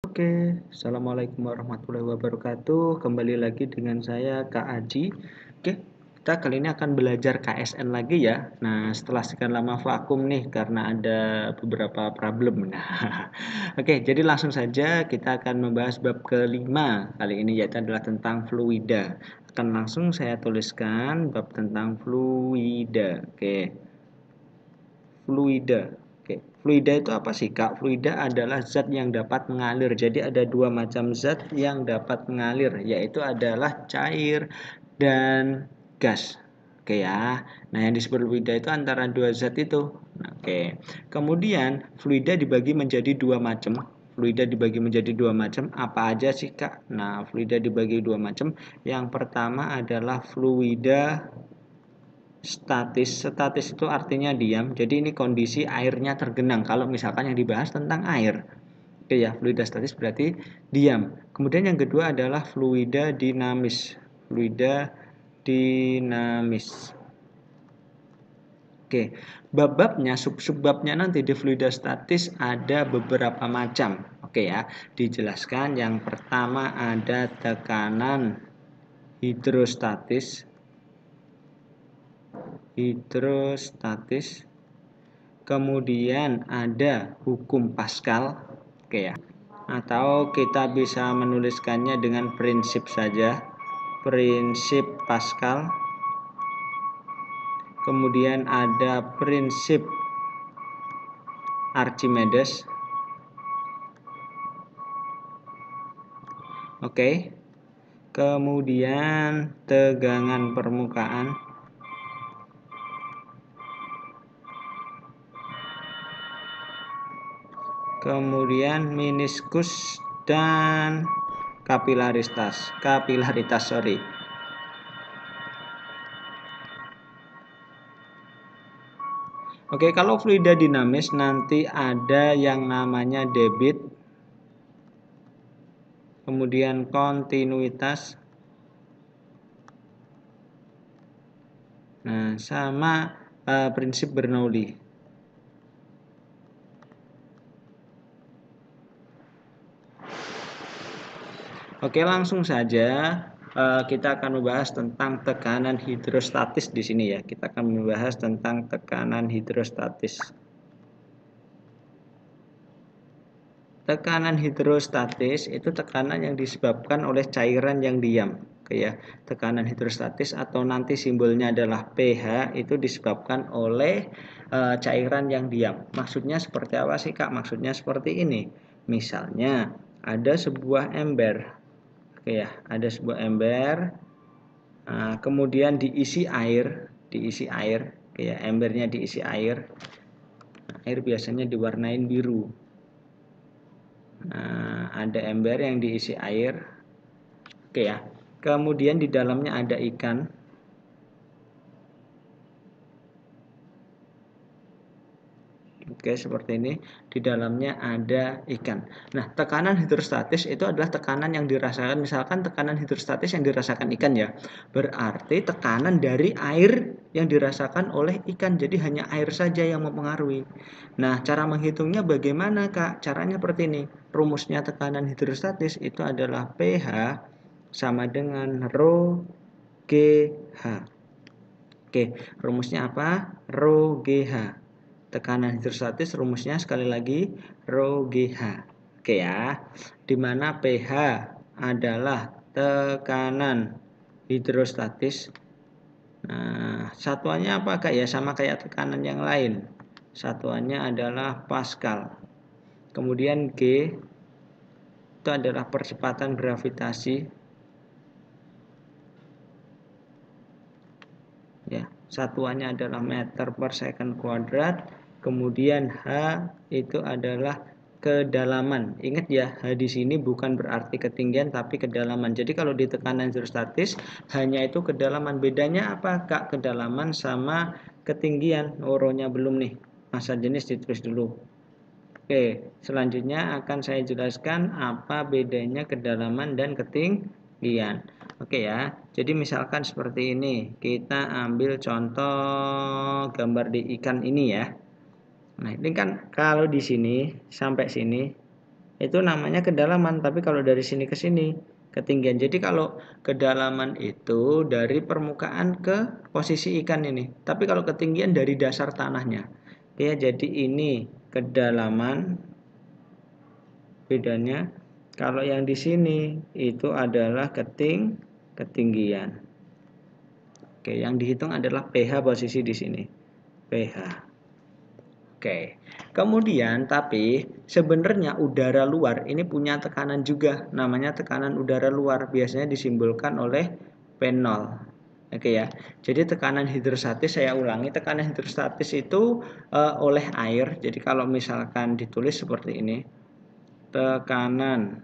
Oke, Assalamualaikum warahmatullahi wabarakatuh. Kembali lagi dengan saya Kak Aji. Oke, kita kali ini akan belajar KSN lagi ya. Nah, setelah sekian lama vakum nih karena ada beberapa problem. Nah, oke, jadi langsung saja kita akan membahas bab kelima kali ini, yaitu adalah tentang fluida. Akan langsung saya tuliskan bab tentang fluida. Oke, fluida. Oke, fluida itu apa sih, Kak? Fluida adalah zat yang dapat mengalir. Jadi ada dua macam zat yang dapat mengalir, yaitu adalah cair dan gas. Oke ya. Nah, yang disebut fluida itu antara dua zat itu. Nah, oke. Kemudian fluida dibagi menjadi dua macam. Fluida dibagi menjadi dua macam. Apa aja sih, Kak? Nah, fluida dibagi dua macam. Yang pertama adalah fluida statis. Statis itu artinya diam. Jadi ini kondisi airnya tergenang. Kalau misalkan yang dibahas tentang air. Oke ya, fluida statis berarti diam. Kemudian yang kedua adalah fluida dinamis. Fluida dinamis. Oke, bab-babnya, sub-subbabnya nanti di fluida statis ada beberapa macam. Oke ya, dijelaskan. Yang pertama ada tekanan hidrostatis. Kemudian ada hukum Pascal, oke ya. Atau kita bisa menuliskannya dengan prinsip saja, prinsip Pascal. Kemudian ada prinsip Archimedes. Oke. Kemudian tegangan permukaan. Kemudian meniskus dan kapilaritas. Oke, kalau fluida dinamis nanti ada yang namanya debit, kemudian kontinuitas, nah sama prinsip Bernoulli. Oke, langsung saja kita akan membahas tentang tekanan hidrostatis di sini ya. Kita akan membahas tentang tekanan hidrostatis. Tekanan hidrostatis itu tekanan yang disebabkan oleh cairan yang diam. Oke ya. Tekanan hidrostatis atau nanti simbolnya adalah pH itu disebabkan oleh cairan yang diam. Maksudnya seperti apa sih, Kak? Maksudnya seperti ini. Misalnya ada sebuah ember. Oke ya, ada sebuah ember. Kemudian diisi air. Oke ya, embernya diisi air. Air biasanya diwarnain biru. Nah, ada ember yang diisi air. Oke ya. Kemudian di dalamnya ada ikan. Oke, seperti ini. Di dalamnya ada ikan. Nah, tekanan hidrostatis itu adalah tekanan yang dirasakan. Misalkan tekanan hidrostatis yang dirasakan ikan ya. Berarti tekanan dari air yang dirasakan oleh ikan. Jadi hanya air saja yang mempengaruhi. Nah, cara menghitungnya bagaimana, Kak? Caranya seperti ini. Rumusnya tekanan hidrostatis itu adalah pH sama dengan rho GH. Oke, rumusnya apa? Rho GH. Tekanan hidrostatis rumusnya sekali lagi rho GH. Oke ya. Di mana pH adalah tekanan hidrostatis. Nah, satuannya apa, Kak? Ya sama kayak tekanan yang lain. Satuannya adalah Pascal. Kemudian G itu adalah percepatan gravitasi. Ya, satuannya adalah meter per second kuadrat. Kemudian H itu adalah kedalaman. Ingat ya, H di sini bukan berarti ketinggian tapi kedalaman. Jadi kalau di tekanan hidrostatis hanya itu kedalaman. Bedanya apa, Kak? Kedalaman sama ketinggian. Rho-nya belum nih. Massa jenis ditulis dulu. Oke, selanjutnya akan saya jelaskan apa bedanya kedalaman dan ketinggian. Oke ya, jadi misalkan seperti ini, kita ambil contoh gambar di ikan ini ya. Nah, ini kan kalau di sini sampai sini, itu namanya kedalaman. Tapi kalau dari sini ke sini ketinggian. Jadi kalau kedalaman itu dari permukaan ke posisi ikan ini. Tapi kalau ketinggian dari dasar tanahnya. Ya, jadi ini kedalaman. Bedanya kalau yang di sini itu adalah ketinggian. Oke, yang dihitung adalah pH posisi di sini. pH. Oke. Kemudian tapi sebenarnya udara luar ini punya tekanan juga, namanya tekanan udara luar, biasanya disimbolkan oleh P0. Oke ya. Jadi tekanan hidrostatis, saya ulangi, tekanan hidrostatis itu oleh air. Jadi kalau misalkan ditulis seperti ini, tekanan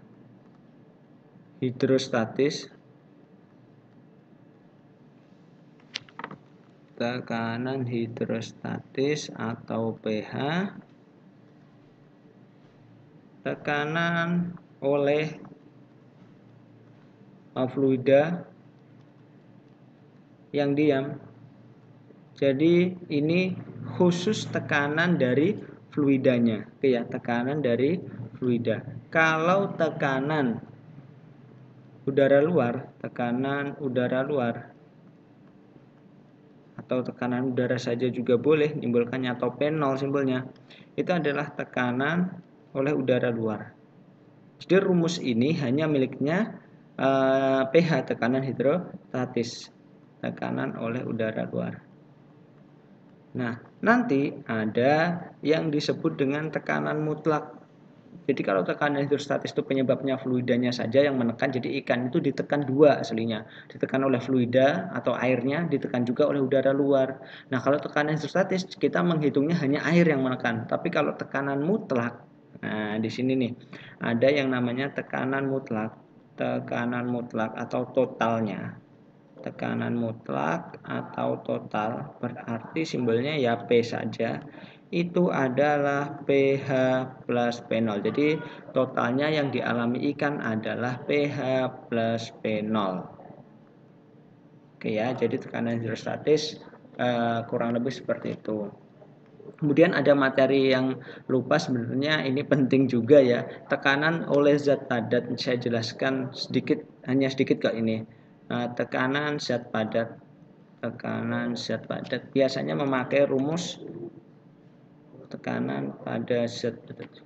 hidrostatis atau pH, tekanan oleh fluida yang diam. Jadi ini khusus tekanan dari fluidanya. Oke ya, tekanan dari fluida. Kalau tekanan udara luar atau tekanan udara saja juga boleh, simbolkannya atau P0 simbolnya. Itu adalah tekanan oleh udara luar. Jadi rumus ini hanya miliknya pH, tekanan hidrostatis, tekanan oleh udara luar. Nah, nanti ada yang disebut dengan tekanan mutlak. Jadi kalau tekanan hidrostatis itu penyebabnya fluidanya saja yang menekan, jadi ikan itu ditekan dua aslinya. Ditekan oleh fluida atau airnya, ditekan juga oleh udara luar. Nah, kalau tekanan hidrostatis kita menghitungnya hanya air yang menekan. Tapi kalau tekanan mutlak, nah di sini nih ada yang namanya tekanan mutlak atau totalnya. Tekanan mutlak atau total berarti simbolnya ya P saja, itu adalah pH plus P0. Jadi totalnya yang dialami ikan adalah pH plus P0. Oke ya, jadi tekanan hidrostatis kurang lebih seperti itu. Kemudian ada materi yang lupa, sebenarnya ini penting juga ya, tekanan oleh zat padat. Saya jelaskan sedikit, hanya sedikit kok ini. Tekanan zat padat biasanya memakai rumus tekanan pada zat padat.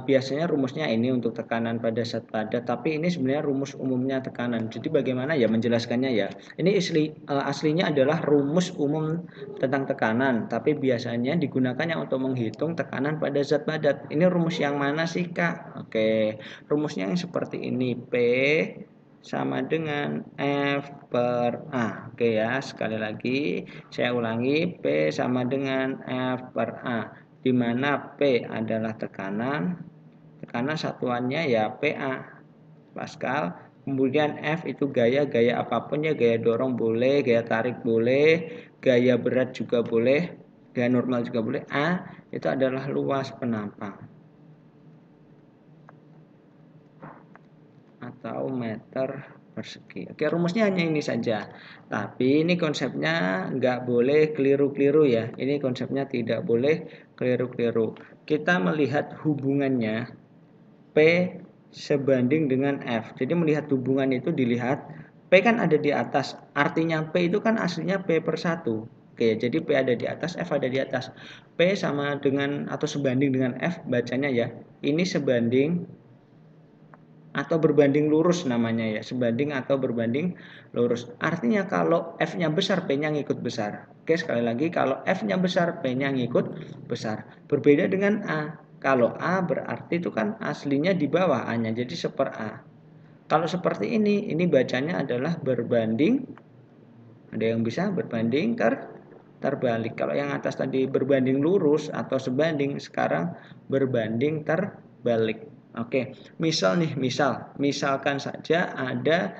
Biasanya rumusnya ini untuk tekanan pada zat padat, tapi ini sebenarnya rumus umumnya tekanan. Jadi bagaimana ya menjelaskannya ya? Ini aslinya adalah rumus umum tentang tekanan, tapi biasanya digunakannya untuk menghitung tekanan pada zat padat. Ini rumus yang mana sih Kak? Oke, rumusnya yang seperti ini, P sama dengan F per A. Oke ya, sekali lagi saya ulangi, P sama dengan F per A, di mana P adalah tekanan satuannya ya PA, Pascal. Kemudian F itu gaya apapun ya, gaya dorong boleh, gaya tarik boleh, gaya berat juga boleh, gaya normal juga boleh. A itu adalah luas penampang atau meter persegi. Oke, rumusnya hanya ini saja. Tapi ini konsepnya nggak boleh keliru-keliru ya. Ini konsepnya tidak boleh keliru-keliru. Kita melihat hubungannya P sebanding dengan F. Jadi melihat hubungan itu dilihat, P kan ada di atas. Artinya P itu kan aslinya P per 1. Oke, jadi P ada di atas, F ada di atas. P sama dengan atau sebanding dengan F bacanya ya. Ini sebanding atau berbanding lurus namanya ya, sebanding atau berbanding lurus. Artinya kalau F-nya besar, P-nya ngikut besar. Oke, sekali lagi, kalau F-nya besar, P-nya ngikut besar. Berbeda dengan A. Kalau A berarti itu kan aslinya di bawah A-nya, jadi seper A. Kalau seperti ini bacanya adalah berbanding. Ada yang bisa berbanding terbalik. Kalau yang atas tadi berbanding lurus atau sebanding, sekarang berbanding terbalik. Oke, misalkan saja ada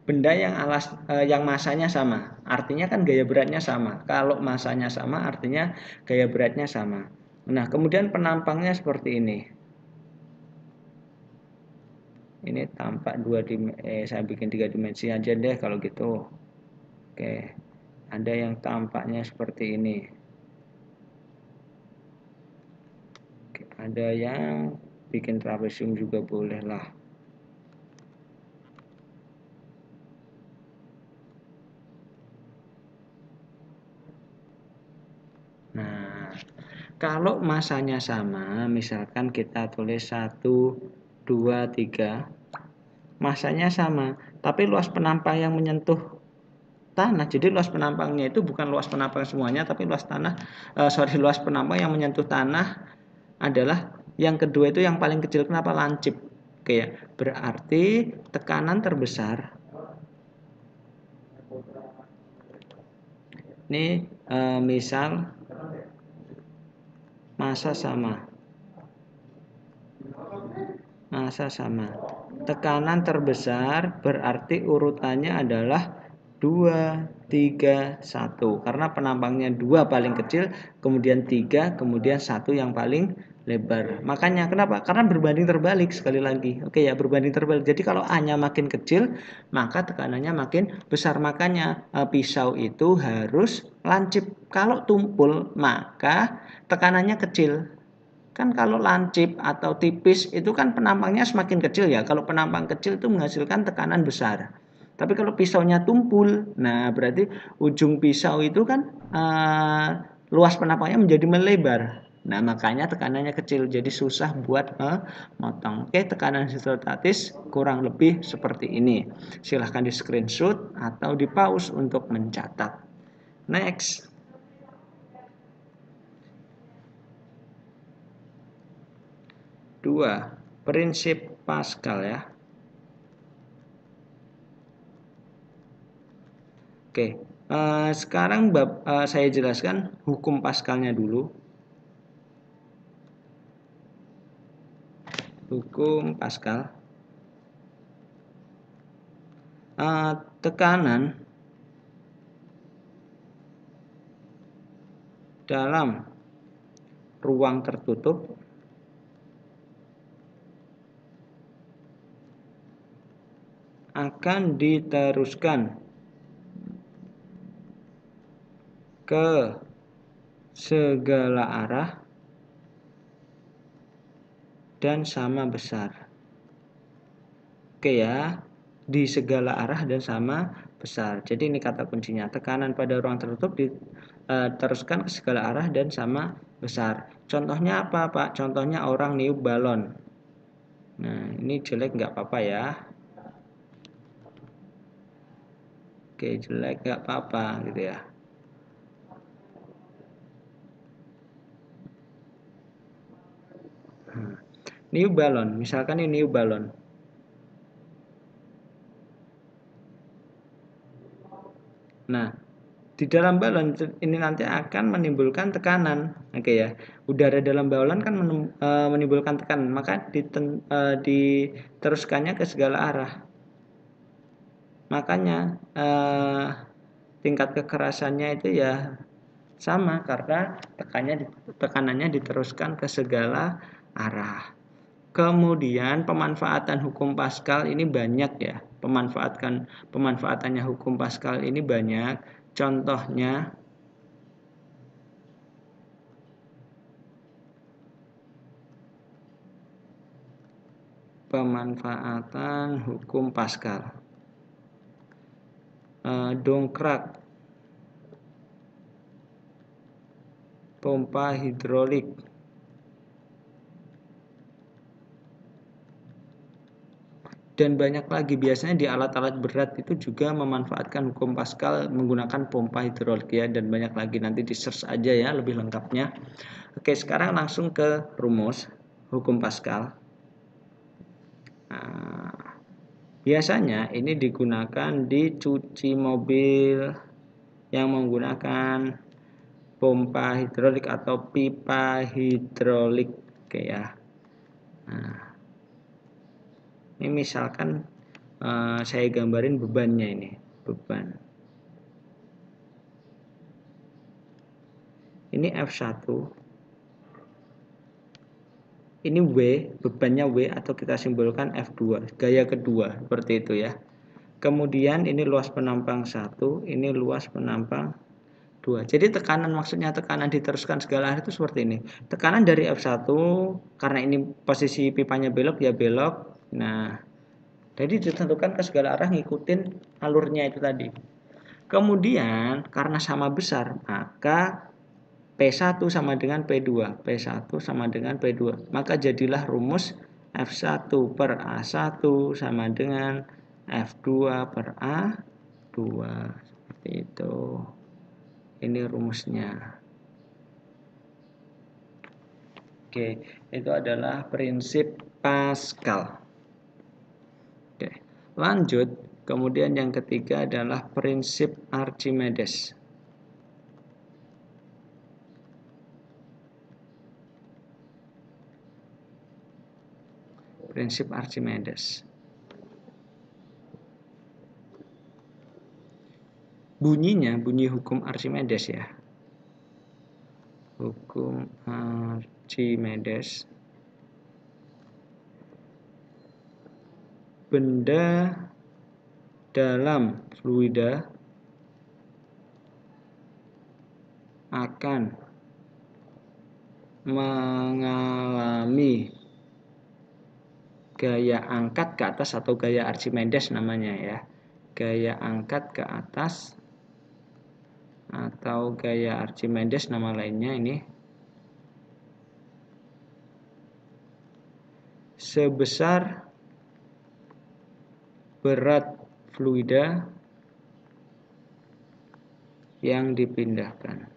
benda yang masanya sama, artinya kan gaya beratnya sama. Kalau masanya sama, artinya gaya beratnya sama. Nah, kemudian penampangnya seperti ini. Ini tampak saya bikin 3 dimensi aja deh kalau gitu. Oke, ada yang tampaknya seperti ini. Ada yang bikin trapesium juga boleh lah. Nah, kalau masanya sama, misalkan kita tulis 1, 2, 3, masanya sama, tapi luas penampang yang menyentuh tanah. Jadi luas penampangnya itu bukan luas penampang semuanya, tapi luas luas penampang yang menyentuh tanah adalah yang kedua itu yang paling kecil. Kenapa? Lancip. Oke ya. Berarti tekanan terbesar ini misal massa sama. Tekanan terbesar berarti urutannya adalah 2, 3, 1. Karena penampangnya 2 paling kecil, kemudian 3, kemudian 1 yang paling lebar. Makanya kenapa? Karena berbanding terbalik sekali lagi. Oke ya, berbanding terbalik. Jadi kalau A-nya makin kecil, maka tekanannya makin besar. Makanya pisau itu harus lancip. Kalau tumpul, maka tekanannya kecil. Kan kalau lancip atau tipis itu kan penampangnya semakin kecil ya. Kalau penampang kecil itu menghasilkan tekanan besar. Tapi kalau pisaunya tumpul, nah berarti ujung pisau itu kan luas penampangnya menjadi melebar. Nah makanya tekanannya kecil, jadi susah buat memotong. Oke, tekanan hidrostatis kurang lebih seperti ini. Silahkan di screenshot atau di pause untuk mencatat. Next. 2. Prinsip Pascal ya. Oke, sekarang saya jelaskan hukum Pascalnya dulu. Hukum Pascal. Tekanan dalam ruang tertutup akan diteruskan ke segala arah dan sama besar. Oke ya, di segala arah dan sama besar. Jadi ini kata kuncinya, tekanan pada ruang tertutup diteruskan ke segala arah dan sama besar. Contohnya apa Pak? Contohnya orang niup balon. Nah ini jelek nggak apa-apa ya. Oke, jelek nggak apa-apa gitu ya. Niup balon, misalkan ini niup balon. Nah, di dalam balon ini nanti akan menimbulkan tekanan. Oke ya, udara dalam balon kan menimbulkan tekanan, maka diteruskannya ke segala arah. Makanya tingkat kekerasannya itu ya sama karena tekanannya diteruskan ke segala arah. Kemudian pemanfaatan hukum Pascal ini banyak ya. Pemanfaatannya hukum Pascal ini banyak. Contohnya pemanfaatan hukum Pascal. Dongkrak pompa hidrolik. Dan banyak lagi, biasanya di alat-alat berat itu juga memanfaatkan hukum Pascal menggunakan pompa hidrolik ya, dan banyak lagi, nanti di search aja ya lebih lengkapnya. Oke, sekarang langsung ke rumus hukum Pascal. Nah, biasanya ini digunakan di cuci mobil yang menggunakan pompa hidrolik atau pipa hidrolik. Oke ya. Nah, ini misalkan saya gambarin bebannya ini, beban. Ini F1. Ini W, bebannya W atau kita simbolkan F2, gaya kedua, seperti itu ya. Kemudian ini luas penampang 1, ini luas penampang 2. F2. Jadi tekanan, maksudnya tekanan diteruskan segala arah itu seperti ini. Tekanan dari F1, karena ini posisi pipanya belok, ya belok. Nah, jadi ditentukan ke segala arah ngikutin alurnya itu tadi. Kemudian karena sama besar, maka P1 sama dengan P2. P1 sama dengan P2. Maka jadilah rumus F1 per A1 sama dengan F2 per A2. Seperti itu. Ini rumusnya. Oke, itu adalah prinsip Pascal. Oke, lanjut. Kemudian yang ketiga adalah prinsip Archimedes. Prinsip Archimedes. Bunyinya, bunyi hukum Archimedes ya. Hukum Archimedes. Benda dalam fluida akan mengalami gaya angkat ke atas atau gaya Archimedes namanya ya. Gaya angkat ke atas atau gaya Archimedes nama lainnya ini. Sebesar berat fluida yang dipindahkan.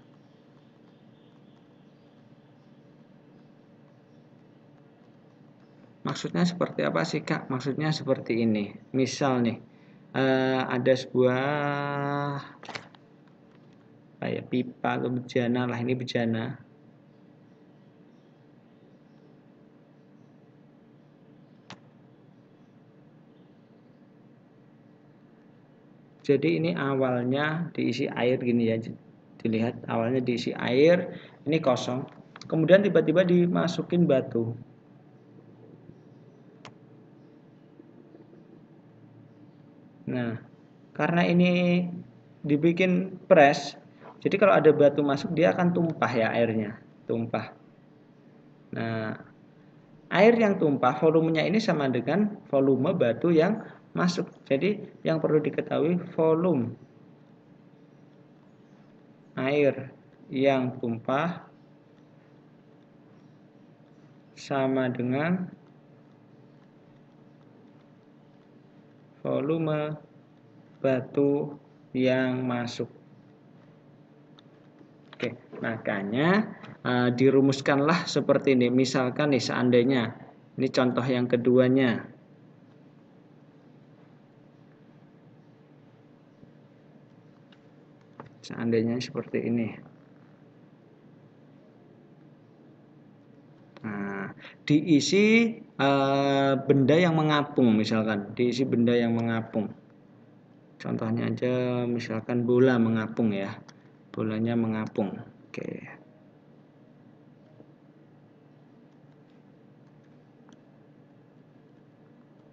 Maksudnya seperti apa sih Kak? Maksudnya seperti ini. Misal nih, ada sebuah kayak pipa atau bejana lah, ini bejana. Jadi ini awalnya diisi air gini ya. Dilihat awalnya diisi air, ini kosong. Kemudian tiba-tiba dimasukin batu. Nah, karena ini dibikin press, jadi kalau ada batu masuk dia akan tumpah ya airnya, tumpah. Nah, air yang tumpah volumenya ini sama dengan volume batu yang masuk. Jadi yang perlu diketahui volume air yang tumpah sama dengan volume batu yang masuk. Oke, makanya dirumuskanlah seperti ini. Misalkan nih seandainya, ini contoh yang keduanya. Seandainya seperti ini. Nah, diisi benda yang mengapung misalkan, diisi benda yang mengapung. Contohnya aja misalkan bola mengapung ya. Bolanya mengapung. Oke.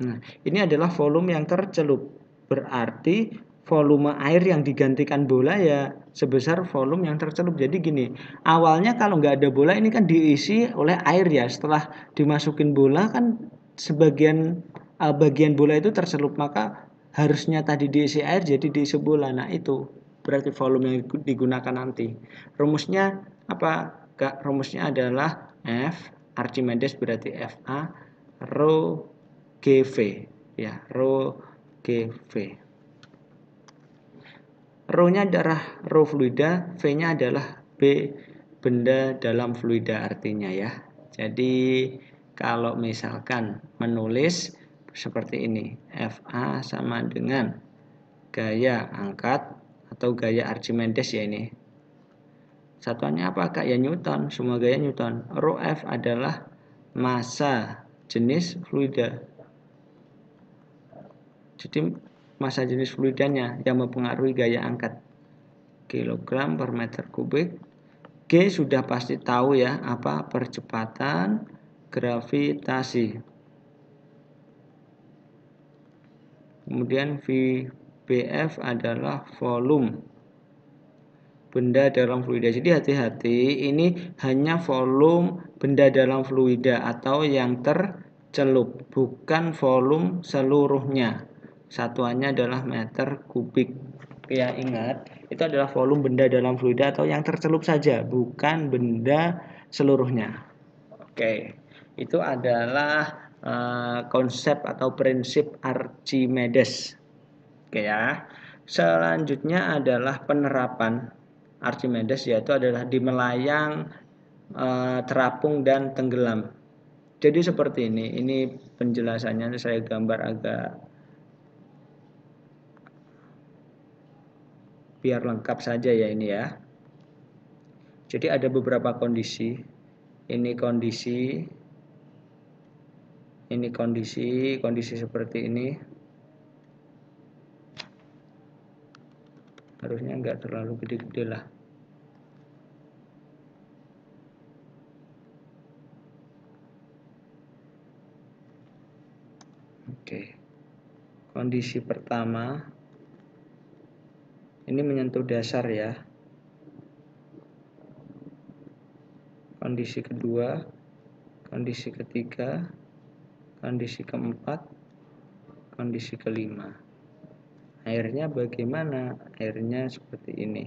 Nah, ini adalah volume yang tercelup. Berarti volume air yang digantikan bola ya sebesar volume yang tercelup. Jadi gini, awalnya kalau nggak ada bola ini kan diisi oleh air ya. Setelah dimasukin bola kan sebagian bagian bola itu tercelup, maka harusnya tadi diisi air jadi diisi bola. Nah itu berarti volume yang digunakan nanti. Rumusnya apa? Rumusnya adalah F Archimedes berarti FA rho GV ya, rho GV. Rho-nya adalah rho fluida, V-nya adalah B benda dalam fluida artinya ya. Jadi kalau misalkan menulis seperti ini, FA sama dengan gaya angkat atau gaya Archimedes ya ini. Satuannya apa Kak? Ya Newton, semua gaya Newton. Rho F adalah massa jenis fluida. Jadi massa jenis fluidanya yang mempengaruhi gaya angkat. Kilogram per meter kubik. G sudah pasti tahu ya apa percepatan gravitasi. Kemudian VBF adalah volume benda dalam fluida. Jadi hati-hati, ini hanya volume benda dalam fluida atau yang tercelup, bukan volume seluruhnya. Satuannya adalah meter kubik. Ya, ingat, itu adalah volume benda dalam fluida atau yang tercelup saja, bukan benda seluruhnya. Oke, itu adalah konsep atau prinsip Archimedes. Oke ya. Selanjutnya adalah penerapan Archimedes, yaitu adalah di melayang, terapung dan tenggelam. Jadi seperti ini. Ini penjelasannya saya gambar agak biar lengkap saja ya ini ya. Jadi ada beberapa kondisi. Ini kondisi seperti ini. Harusnya nggak terlalu gede-gede lah. Oke. Kondisi pertama ini menyentuh dasar ya. Kondisi kedua, kondisi ketiga, kondisi keempat, kondisi kelima. Airnya bagaimana? Airnya seperti ini.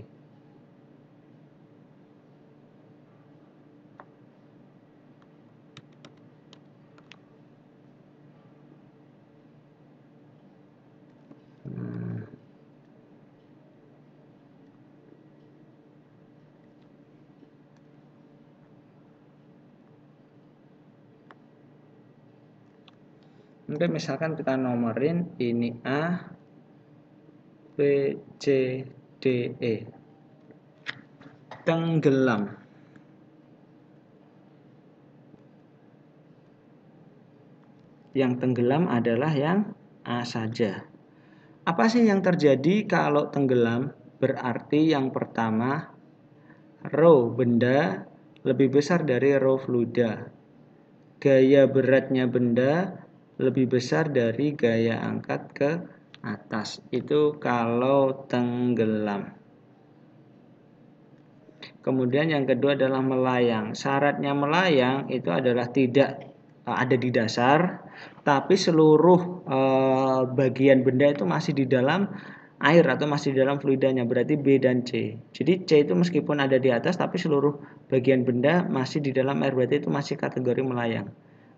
Mungkin misalkan kita nomorin ini A, B, C, D, E. Tenggelam. Yang tenggelam adalah yang A saja. Apa sih yang terjadi kalau tenggelam? Berarti yang pertama, rho benda lebih besar dari rho fluida. Gaya beratnya benda lebih besar dari gaya angkat ke atas. Itu kalau tenggelam. Kemudian yang kedua adalah melayang. Syaratnya melayang itu adalah tidak ada di dasar, tapi seluruh bagian benda itu masih di dalam air atau masih di dalam fluidanya, berarti B dan C. Jadi C itu meskipun ada di atas, tapi seluruh bagian benda masih di dalam air, berarti itu masih kategori melayang.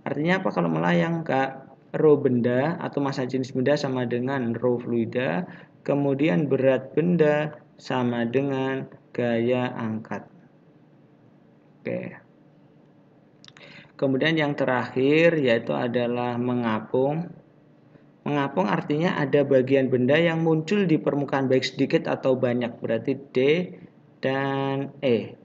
Artinya apa kalau melayang, Kak? Rho benda atau massa jenis benda sama dengan rho fluida, kemudian berat benda sama dengan gaya angkat. Oke. Kemudian yang terakhir yaitu adalah mengapung. Mengapung artinya ada bagian benda yang muncul di permukaan baik sedikit atau banyak, berarti D dan E.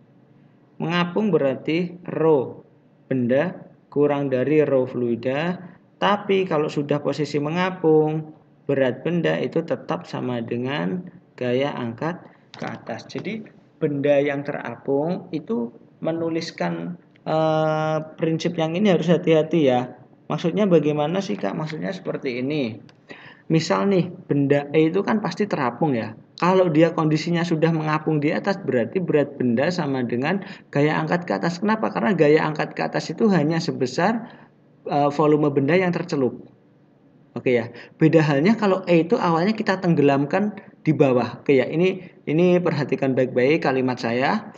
Mengapung berarti rho benda kurang dari rho fluida, tapi kalau sudah posisi mengapung, berat benda itu tetap sama dengan gaya angkat ke atas. Jadi benda yang terapung itu menuliskan prinsip yang ini harus hati-hati ya. Maksudnya bagaimana sih Kak? Maksudnya seperti ini. Misal nih, benda E itu kan pasti terapung ya. Kalau dia kondisinya sudah mengapung di atas, berarti berat benda sama dengan gaya angkat ke atas. Kenapa? Karena gaya angkat ke atas itu hanya sebesar volume benda yang tercelup. Oke ya. Beda halnya kalau E itu awalnya kita tenggelamkan di bawah. Oke ya, ini perhatikan baik-baik kalimat saya.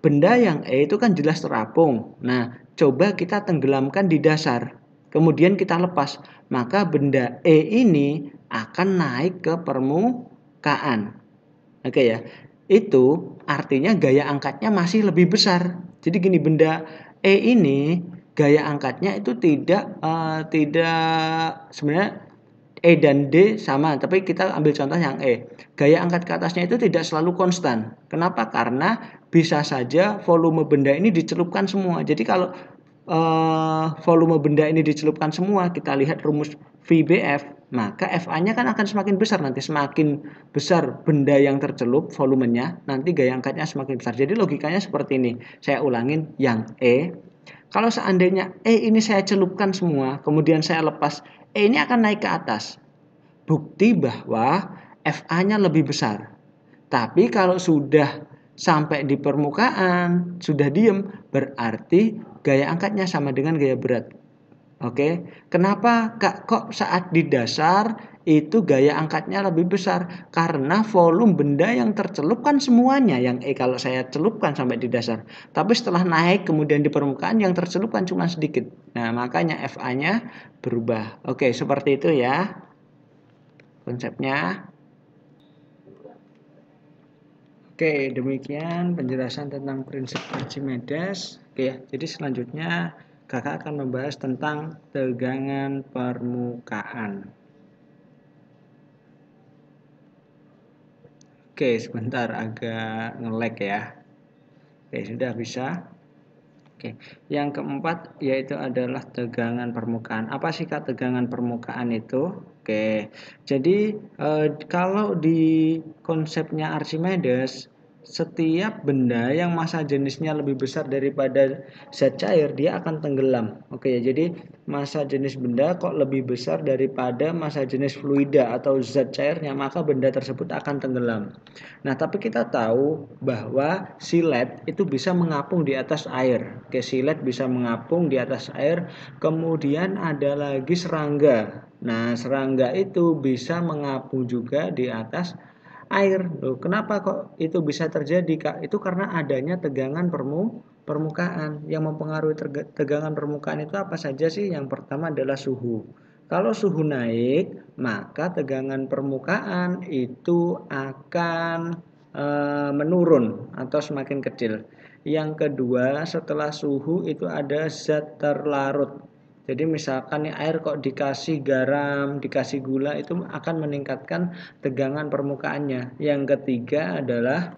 Benda yang E itu kan jelas terapung. Nah, coba kita tenggelamkan di dasar. Kemudian kita lepas. Maka benda E ini akan naik ke permukaan. Oke ya. Itu artinya gaya angkatnya masih lebih besar. Jadi gini, benda E ini gaya angkatnya itu tidak sebenarnya E dan D sama, tapi kita ambil contoh yang E. Gaya angkat ke atasnya itu tidak selalu konstan. Kenapa? Karena bisa saja volume benda ini dicelupkan semua. Jadi kalau volume benda ini dicelupkan semua, kita lihat rumus VBF, maka FA-nya kan akan semakin besar nanti. Semakin besar benda yang tercelup volumenya, nanti gaya angkatnya semakin besar. Jadi logikanya seperti ini. Saya ulangin yang E. Kalau seandainya E ini saya celupkan semua, kemudian saya lepas, E ini akan naik ke atas. Bukti bahwa FA-nya lebih besar. Tapi kalau sudah sampai di permukaan sudah diem, berarti gaya angkatnya sama dengan gaya berat. Oke, kenapa kok saat di dasar itu gaya angkatnya lebih besar? Karena volume benda yang tercelup kan semuanya yang kalau saya celupkan sampai di dasar. Tapi setelah naik kemudian di permukaan yang tercelup kan cuma sedikit. Nah, makanya FA-nya berubah. Oke, seperti itu ya konsepnya. Oke, demikian penjelasan tentang prinsip Archimedes. Oke, jadi selanjutnya kakak akan membahas tentang tegangan permukaan. Oke, sebentar agak nge-lag ya. Oke, sudah bisa. Oke, yang keempat yaitu adalah tegangan permukaan. Apa sih Kak tegangan permukaan itu? Oke, jadi kalau di konsepnya Archimedes, setiap benda yang massa jenisnya lebih besar daripada zat cair, dia akan tenggelam. Oke ya, jadi massa jenis benda kok lebih besar daripada massa jenis fluida atau zat cairnya, maka benda tersebut akan tenggelam. Nah, tapi kita tahu bahwa silet itu bisa mengapung di atas air. Oke, silet bisa mengapung di atas air. Kemudian ada lagi serangga. Nah, serangga itu bisa mengapung juga di atas air. Loh, kenapa kok itu bisa terjadi, Kak? Itu karena adanya tegangan permukaan. Yang mempengaruhi tegangan permukaan itu apa saja sih? Yang pertama adalah suhu. Kalau suhu naik, maka tegangan permukaan itu akan menurun atau semakin kecil. Yang kedua, setelah suhu itu ada zat terlarut. Jadi misalkan nih air kok dikasih garam, dikasih gula, itu akan meningkatkan tegangan permukaannya. Yang ketiga adalah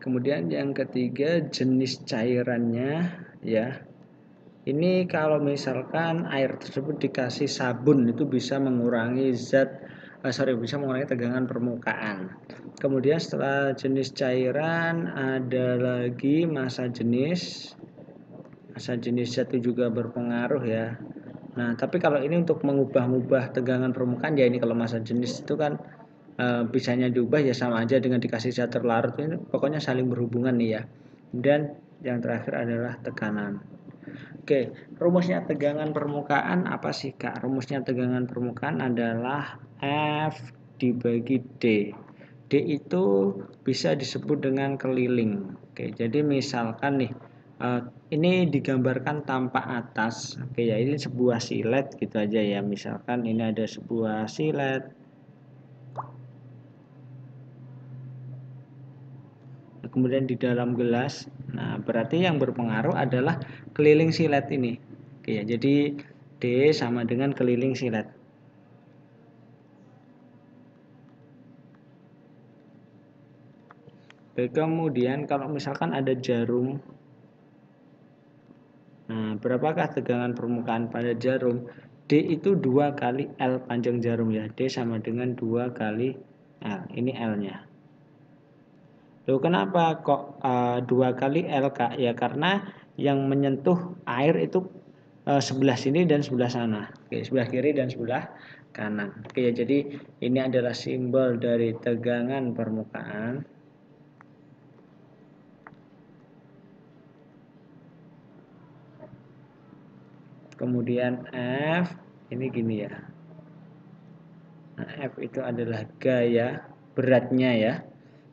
kemudian yang ketiga jenis cairannya ya. Ini kalau misalkan air tersebut dikasih sabun itu bisa mengurangi bisa mengurangi tegangan permukaan. Kemudian setelah jenis cairan ada lagi massa jenis. Massa jenis zat itu juga berpengaruh ya. Nah, tapi kalau ini untuk mengubah-ubah tegangan permukaan ya ini kalau massa jenis itu kan bisanya diubah ya sama aja dengan dikasih zat terlarut, ini pokoknya saling berhubungan nih ya. Dan yang terakhir adalah tekanan. Oke, rumusnya tegangan permukaan apa sih Kak? Rumusnya tegangan permukaan adalah F dibagi D. D itu bisa disebut dengan keliling. Oke, jadi misalkan nih, ini digambarkan tanpa atas. Oke ya, ini sebuah silet gitu aja ya. Misalkan ini ada sebuah silet. Kemudian di dalam gelas. Nah, berarti yang berpengaruh adalah keliling silet ini. Oke ya, jadi D sama dengan keliling silet. Kemudian kalau misalkan ada jarum. Nah, berapakah tegangan permukaan pada jarum? D itu 2 kali L panjang jarum ya. D sama dengan 2 kali L. Ini L-nya. Loh, kenapa kok 2 kali L, Kak? Ya karena yang menyentuh air itu sebelah sini dan sebelah sana. Oke, sebelah kiri dan sebelah kanan. Oke, ya, jadi ini adalah simbol dari tegangan permukaan. Kemudian F ini gini ya. Nah, F itu adalah gaya beratnya ya.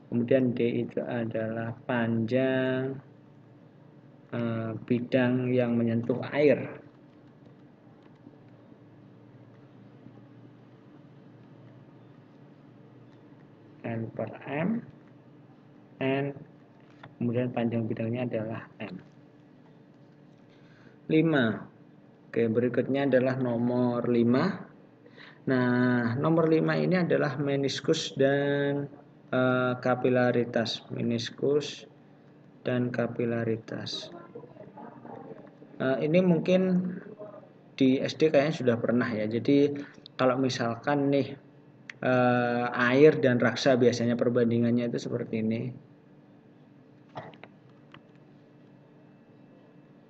Kemudian D itu adalah panjang bidang yang menyentuh air. N per M. N. Kemudian panjang bidangnya adalah M. 5. Oke, berikutnya adalah nomor 5. Nah, nomor 5 ini adalah meniskus dan kapilaritas. Meniskus dan kapilaritas. Ini mungkin di SD kayaknya sudah pernah ya. Jadi kalau misalkan nih air dan raksa biasanya perbandingannya itu seperti ini.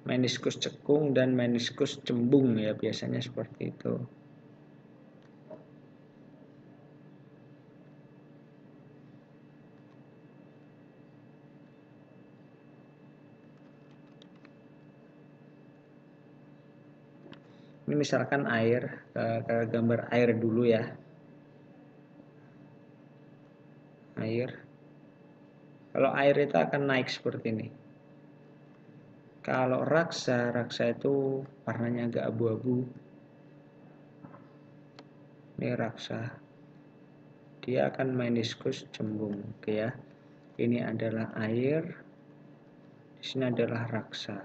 Meniskus cekung dan meniskus cembung ya, biasanya seperti itu. Ini misalkan air, ke gambar air dulu ya. Air. Kalau air itu akan naik seperti ini. Kalau raksa itu warnanya agak abu-abu. Ini raksa. Dia akan meniskus cembung, oke ya. Ini adalah air. Di sini adalah raksa.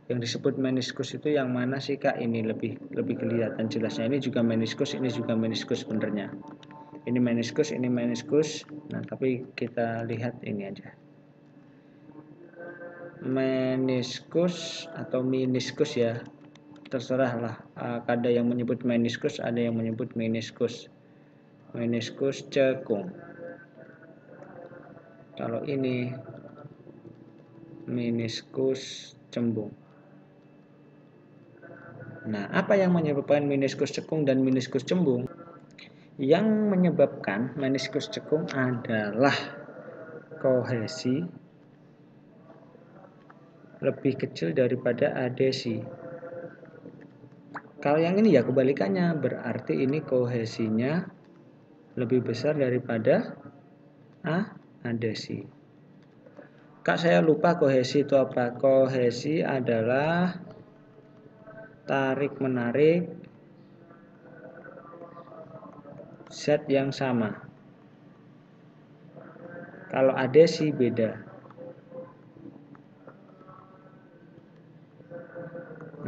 Yang disebut meniskus itu yang mana sih Kak? Ini lebih kelihatan jelasnya. Ini juga meniskus, ini juga meniskus sebenarnya. Ini meniskus, ini meniskus. Nah, tapi kita lihat ini aja. Meniskus atau meniskus ya. Terserah lah. Ada yang menyebut meniskus, ada yang menyebut meniskus. Meniskus cekung. Kalau ini meniskus cembung. Nah, apa yang menyebabkan meniskus cekung dan meniskus cembung? Yang menyebabkan meniskus cekung adalah kohesi lebih kecil daripada adesi. Kalau yang ini ya kebalikannya, berarti ini kohesinya lebih besar daripada adesi. Kak, saya lupa kohesi itu apa. Kohesi adalah tarik-menarik zat yang sama. Kalau adesi beda.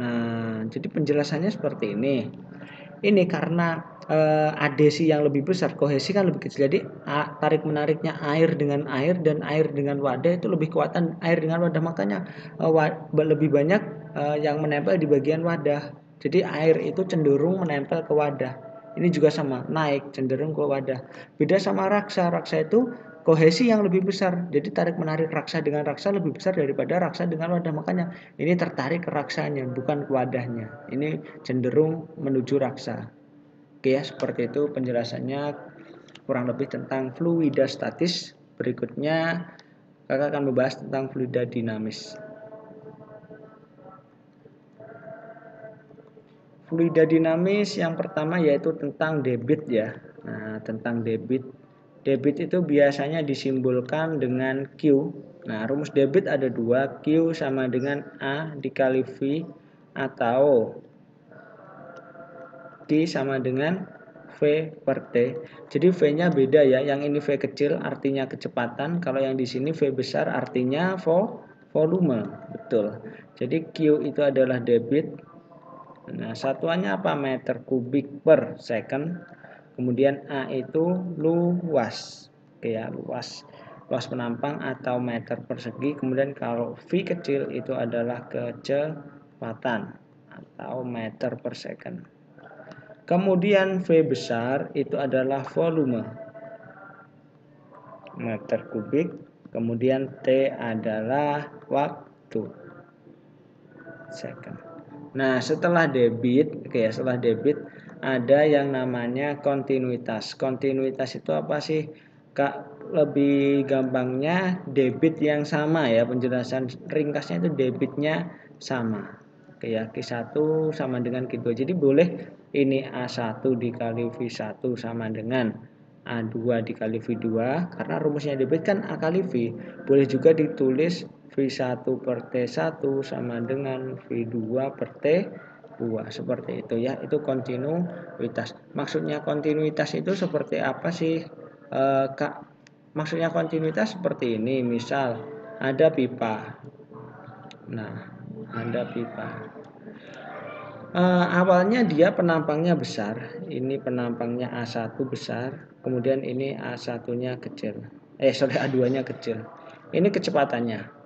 Nah, jadi penjelasannya seperti ini. Ini karena adesi yang lebih besar, kohesi kan lebih kecil. Jadi tarik-menariknya air dengan air dan air dengan wadah itu lebih kuatan air dengan wadah. Makanya lebih banyak yang menempel di bagian wadah. Jadi air itu cenderung menempel ke wadah. Ini juga sama, naik cenderung ke wadah. Beda sama raksa. Raksa itu kohesi yang lebih besar. Jadi tarik-menarik raksa dengan raksa lebih besar daripada raksa dengan wadah. Makanya ini tertarik ke raksanya, bukan ke wadahnya. Ini cenderung menuju raksa. Oke ya, seperti itu penjelasannya kurang lebih tentang fluida statis. Berikutnya kakak akan membahas tentang fluida dinamis. Fluida dinamis yang pertama yaitu tentang debit ya. Nah, tentang debit. Debit itu biasanya disimbolkan dengan Q. Nah, rumus debit ada dua, Q sama dengan A dikali V atau D sama dengan V per T. Jadi V-nya beda ya. Yang ini V kecil artinya kecepatan, kalau yang di sini V besar artinya volume. Betul. Jadi Q itu adalah debit. Nah, satuannya apa? Meter kubik per second. Kemudian A itu luas. Oke ya, luas. Luas penampang atau meter persegi. Kemudian kalau V kecil itu adalah kecepatan atau meter per second. Kemudian V besar itu adalah volume. Meter kubik. Kemudian T adalah waktu. Second. Nah, setelah debit, oke ya, setelah debit ada yang namanya kontinuitas. Kontinuitas itu apa sih? Kak, lebih gampangnya debit yang sama ya, penjelasan ringkasnya itu debitnya sama. Oke ya, Q1 sama dengan Q2. Jadi boleh ini A1 dikali V1 sama dengan A2 dikali V2, karena rumusnya debit kan A kali V. Boleh juga ditulis V1 per T1 sama dengan V2 per T2. Seperti itu ya, itu kontinuitas. Maksudnya kontinuitas itu seperti apa sih Kak? Maksudnya kontinuitas seperti ini. Misal ada pipa. Nah, ada pipa. Awalnya dia penampangnya besar. Ini penampangnya A1 besar. Kemudian ini A1-nya kecil. A2-nya kecil. Ini kecepatannya.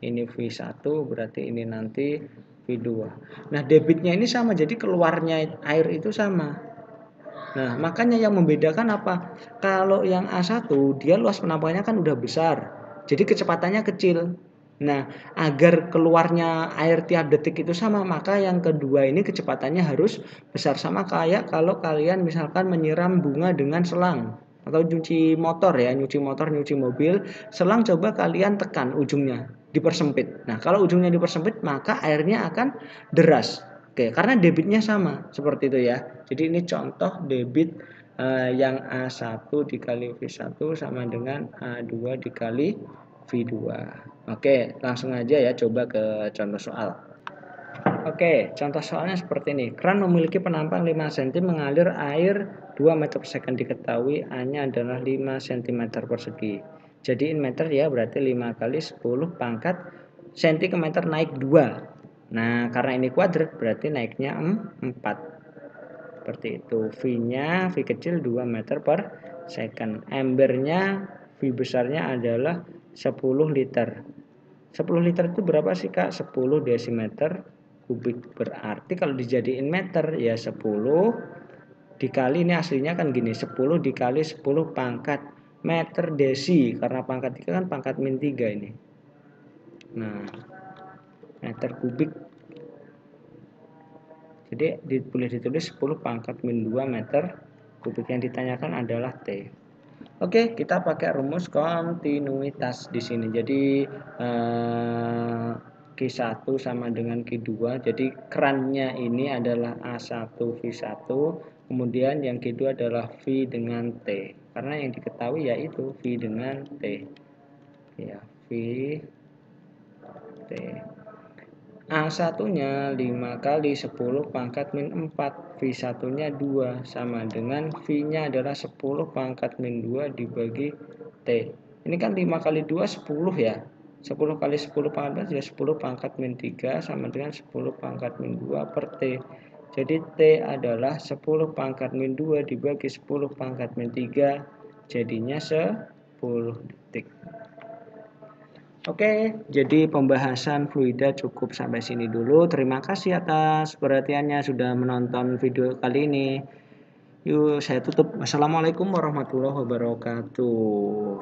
Ini V1 berarti ini nanti V2. Nah, debitnya ini sama, jadi keluarnya air itu sama. Nah, makanya yang membedakan apa? Kalau yang A1 dia luas penampangnya kan udah besar, jadi kecepatannya kecil. Nah, agar keluarnya air tiap detik itu sama, maka yang kedua ini kecepatannya harus besar. Sama kayak kalau kalian misalkan menyiram bunga dengan selang atau nyuci motor ya, nyuci motor, nyuci mobil, selang coba kalian tekan ujungnya, dipersempit. Nah, kalau ujungnya dipersempit maka airnya akan deras. Oke, karena debitnya sama seperti itu ya. Jadi ini contoh debit yang A1 dikali V1 sama dengan A2 dikali V2. Oke, langsung aja ya coba ke contoh soal. Oke, contoh soalnya seperti ini. Keran memiliki penampang 5 cm mengalir air 2 meter per second. Diketahui A-nya adalah 5 cm persegi. Jadiin meter ya, berarti 5 kali 10 pangkat cm ke meter naik 2. Nah, karena ini kuadrat berarti naiknya 4. Seperti itu. V-nya, V kecil 2 meter per second. Embernya, V besarnya adalah 10 liter. 10 liter itu berapa sih Kak? 10 desimeter kubik. Berarti kalau dijadiin meter ya 10 dikali, ini aslinya kan gini, 10 dikali 10 pangkat meter desi, karena pangkat 3 kan pangkat min 3 ini. Nah, meter kubik. Jadi boleh ditulis 10 pangkat min 2 meter kubik. Yang ditanyakan adalah T. Oke, kita pakai rumus kontinuitas di sini. Jadi Q1 sama dengan Q2. Jadi kerannya ini adalah A1 V1. Kemudian yang Q2 adalah V dengan T. Karena yang diketahui yaitu V dengan T. Ya, V T. A1-nya 5 kali 10 pangkat min 4. V1-nya 2 sama dengan V-nya adalah 10 pangkat min 2 dibagi T. Ini kan 5 kali 2 10 ya. 10 kali 10 pangkat ya 10 pangkat min 3 sama dengan 10 pangkat min 2 per T. Jadi T adalah 10 pangkat min 2 dibagi 10 pangkat min 3. Jadinya 10 detik. Oke, jadi pembahasan fluida cukup sampai sini dulu. Terima kasih atas perhatiannya sudah menonton video kali ini. Yuk, saya tutup. Wassalamualaikum warahmatullahi wabarakatuh.